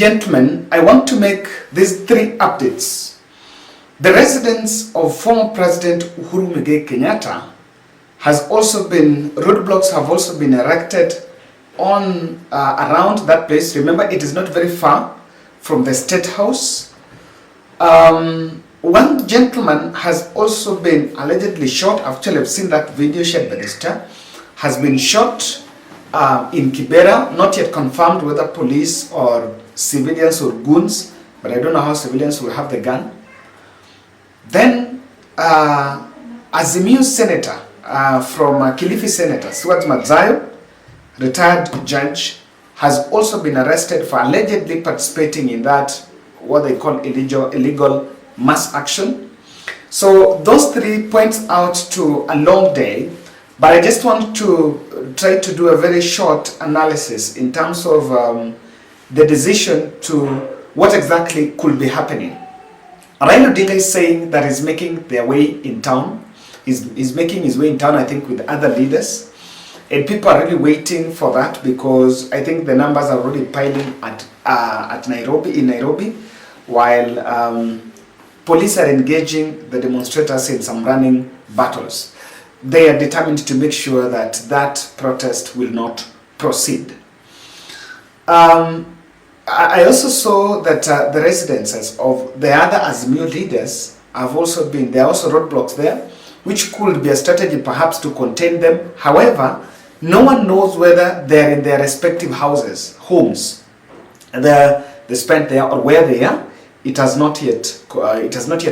gentlemen, I want to make these 3 updates. The residence of former President UHURU Kenyatta roadblocks have also been erected on around that place. Remember, it is not very far from the State House. One gentleman has also been allegedly shot. Actually, I've seen that video shared by the Star. Has been shot in Kibera. Not yet confirmed whether police or civilians or goons, but I don't know how civilians will have the gun. Then AZIMIO senator from Kilifi Senator, Stuart Madzayo, retired judge, has also been arrested for allegedly participating in that, what they call illegal mass action. So those 3 points out to a long day, but I just want to try to do a very short analysis in terms of the decision to what exactly could be happening. Raila Odinga is saying that he's making their way in town. He's making his way in town, I think, with other leaders. And people are really waiting for that because I think the numbers are already piling at Nairobi, while police are engaging the demonstrators in some running battles. They are determined to make sure that that protest will not proceed. I also saw that the residences of the other AZIMIO leaders have also been, there are also roadblocks there, which could be a strategy perhaps to contain them. However, no one knows whether they're in their respective homes. They spent there or where they are. It has not yet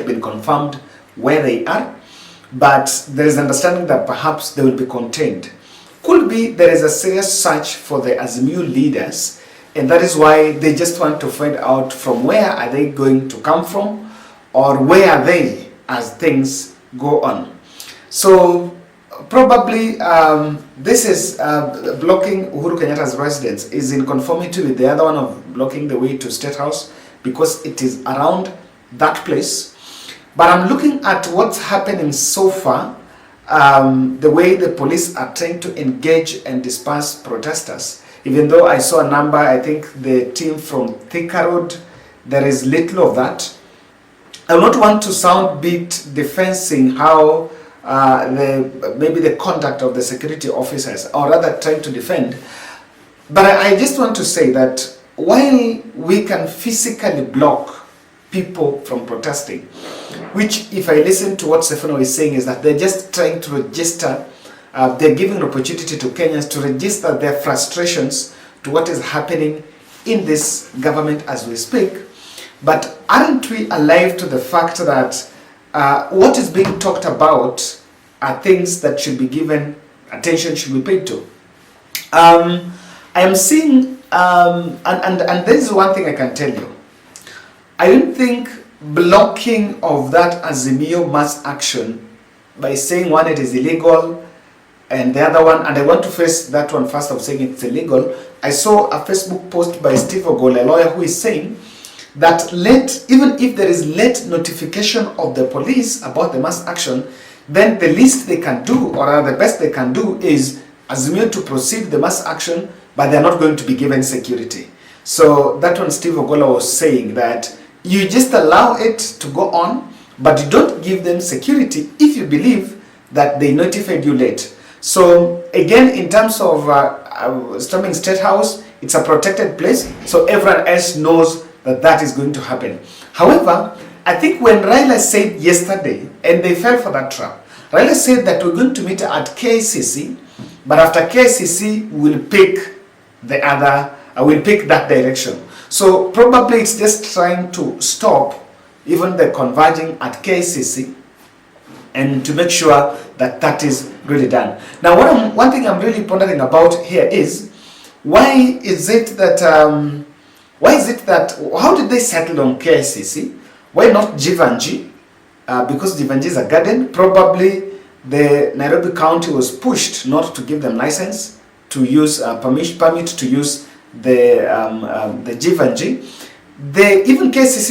been confirmed where they are, but there is understanding that perhaps they will be contained. Could be there is a serious search for the AZIMIO leaders, and that is why they just want to find out from where are they going to come from, or where are they as things go on. So probably this is blocking Uhuru Kenyatta's residence is in conformity with the other one of blocking the way to State House, because it is around that place. But I'm looking at what's happening so far, the way the police are trying to engage and disperse protesters. Even though I saw a number, I think the team from Thika Road, there is little of that. I will not want to sound bit defensing how maybe the conduct of the security officers, or rather trying to defend. But I just want to say that while we can physically block people from protesting, which if I listen to what Stefano is saying is that they're just trying to register, they're giving an opportunity to Kenyans to register their frustrations to what is happening in this government as we speak. But aren't we alive to the fact that what is being talked about are things that should be given attention, should be paid to? I am seeing, and this is one thing I can tell you. I don't think blocking of that AZIMIO mass action by saying one, it is illegal, and the other one, and I want to face that one first of saying it's illegal. I saw a Facebook post by Steve Ogola, a lawyer, who is saying that even if there is late notification of the police about the mass action, then the least they can do, or the best they can do, is AZIMIO to proceed the mass action, but they're not going to be given security. So that one, Steve Ogola was saying that you just allow it to go on, but you don't give them security if you believe that they notified you late. So again, in terms of storming State House, it's a protected place, so everyone else knows that that is going to happen. However, I think when Raila said yesterday, and they fell for that trap, Raila said that we're going to meet at KICC, but after KICC, we'll pick the other, we'll pick that direction. So probably it's just trying to stop even the converging at KICC and to make sure that that is really done. Now, one thing I'm really pondering about here is, why is it that, how did they settle on KICC? Why not Jivanji? Because Jivanji is a garden. Probably the Nairobi County was pushed not to give them license to use, permit to use the Jivanji. Even KICC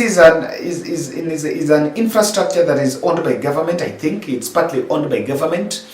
is an infrastructure that is owned by government. I think it's partly owned by government.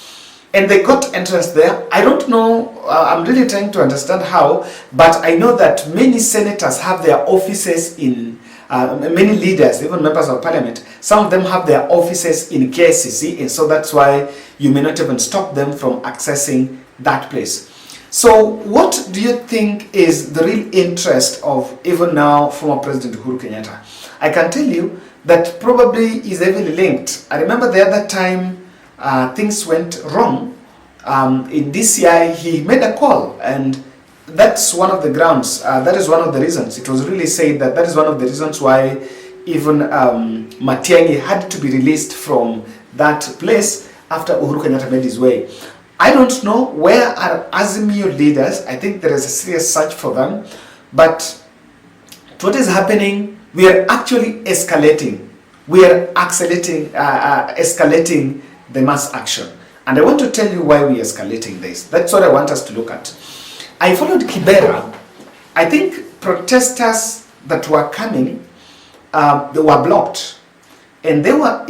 and they got entrance there. I don't know, I'm really trying to understand how, but I know that many senators have their offices in, many leaders, even members of parliament, some of them have their offices in KCC, and so that's why you may not even stop them from accessing that place. So what do you think is the real interest of even now former President Uhuru Kenyatta? I can tell you that probably is heavily linked. I remember the other time things went wrong in DCI, he made a call, and that's one of the grounds, that is one of the reasons. It was really said that that is one of the reasons why even Matiang'i had to be released from that place after Uhuru Kenyatta made his way. I don't know where are AZIMIO leaders. I think there is a serious search for them, but what is happening, we are actually escalating. We are accelerating, escalating the mass action. And I want to tell you why we are escalating this. That's what I want us to look at. I followed Kibera. I think protesters that were coming, they were blocked. And they were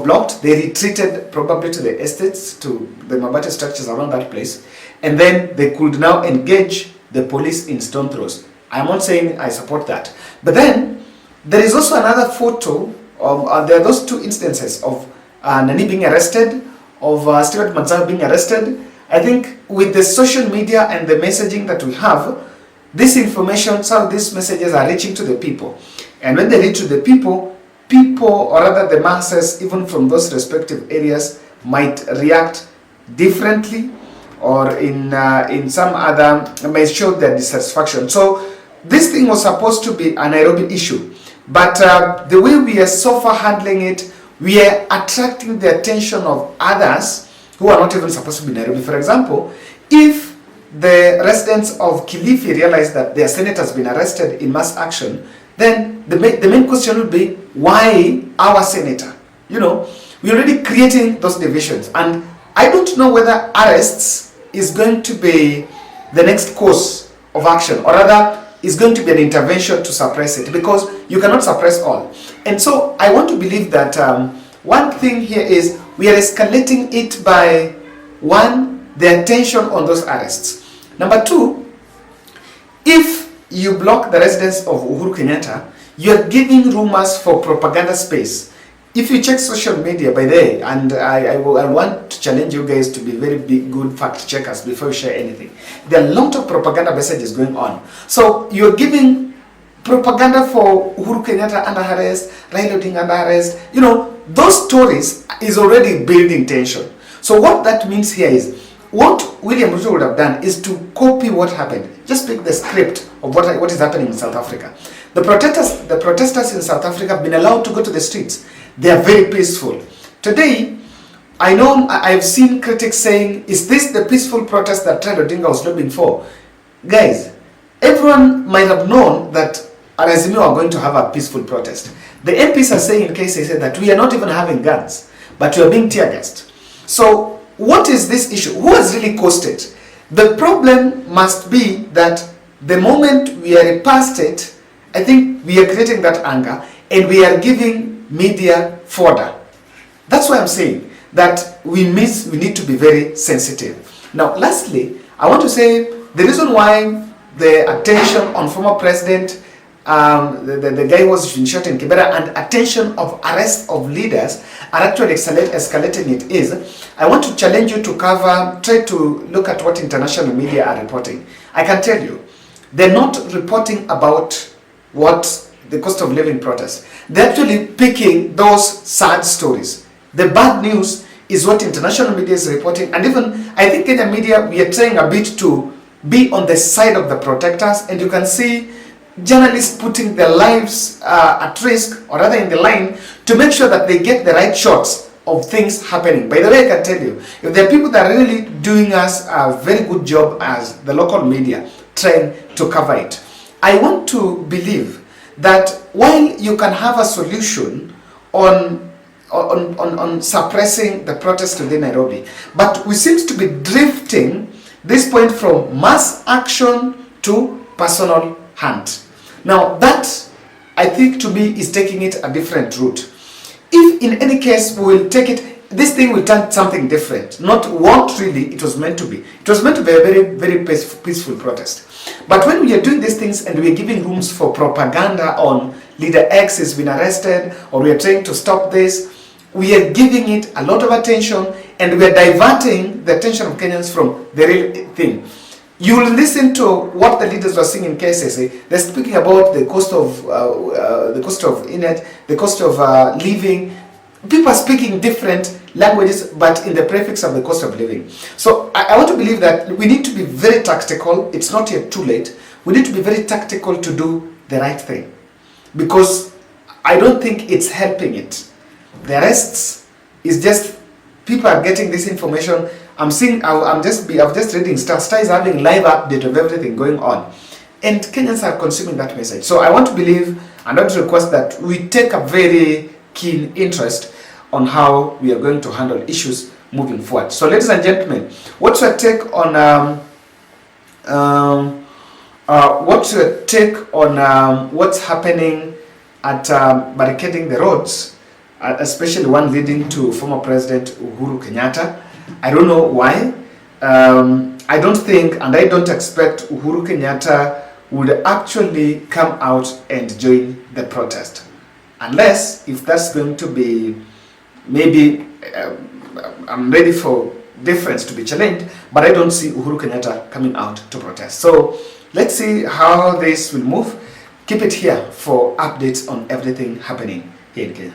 blocked. They retreated probably to the estates, to the Mabati structures around that place. And then they could now engage the police in stone throws. I'm not saying I support that. But then there is also another photo of, there are those two instances of Nani being arrested, of Stewart Manzao being arrested. I think with the social media and the messaging that we have, this information, some of these messages are reaching to the people. And when they reach to the people, or rather the masses, even from those respective areas, might react differently, or in some other, may show their dissatisfaction. So this thing was supposed to be a Nairobi issue, but the way we are so far handling it, we are attracting the attention of others who are not even supposed to be Nairobi. For example, if the residents of Kilifi realize that their senator has been arrested in mass action, then the main question would be, why our senator? You know, we're already creating those divisions, and I don't know whether arrests is going to be the next course of action, or rather is going to be an intervention to suppress it, because you cannot suppress all. And so I want to believe that one thing here is we are escalating it by, one, the attention on those arrests. Number two, if you block the residence of Uhuru Kenyatta, you are giving rumors for propaganda space. If you check social media by the way, and I want to challenge you guys to be very good fact checkers before you share anything. There are a lot of propaganda messages going on. So you're giving propaganda for Uhuru Kenyatta under arrest, Raila Odinga under arrest. You know, those stories is already building tension. So what that means here is, what William Ruto would have done is to copy what happened. Just pick the script of what is happening in South Africa. The protesters in South Africa have been allowed to go to the streets. They are very peaceful. Today, I know I've seen critics saying, is this the peaceful protest that Raila Odinga was lobbying for? Guys, everyone might have known that AZIMIO are going to have a peaceful protest. The MPs are saying in case they said that we are not even having guns, but we are being tear gassed. So what is this issue? Who has really caused it? The problem must be that the moment we are past it, I think we are creating that anger, and we are giving media fodder. That's why I'm saying that we need to be very sensitive. Now, lastly, I want to say the reason why the attention on former president, the guy who was shot in Kibera, and attention of arrest of leaders are actually escalating it is, I want to challenge you to try to look at what international media are reporting. I can tell you, they're not reporting about what the cost of living protest. They're actually picking those sad stories. The bad news is what international media is reporting, and even I think Kenya media, we are trying a bit to be on the side of the protectors, and you can see journalists putting their lives at risk, or rather in the line, to make sure that they get the right shots of things happening. By the way, I can tell you, if there are people that are really doing us a very good job as the local media trying to cover it, I want to believe that while you can have a solution on suppressing the protest within Nairobi, but we seem to be drifting this point from mass action to personal hunt. Now that, I think, to me, is taking it a different route. If in any case we will take it this thing will turn something different. Not what really it was meant to be. It was meant to be a very, very peaceful protest. But when we are doing these things and we are giving rooms for propaganda on leader X has been arrested, or we are trying to stop this, we are giving it a lot of attention, and we are diverting the attention of Kenyans from the real thing. You will listen to what the leaders were saying in KSSA. They're speaking about the cost of the cost of living. People are speaking different languages, but in the prefix of the cost of living. So I want to believe that we need to be very tactical. It's not yet too late. We need to be very tactical to do the right thing, because I don't think it's helping it. The arrests is just people are getting this information. I'm just reading Star is having live update of everything going on, and Kenyans are consuming that message. So I want to believe and I want to request that we take a very keen interest on how we are going to handle issues moving forward. So, ladies and gentlemen, what's your take on what's happening at barricading the roads, especially one leading to former President Uhuru Kenyatta? I don't know why. I don't think and I don't expect Uhuru Kenyatta would actually come out and join the protest, unless if that's going to be, maybe I'm ready for difference to be challenged, but I don't see Uhuru Kenyatta coming out to protest. So let's see how this will move. Keep it here for updates on everything happening here in Kenya.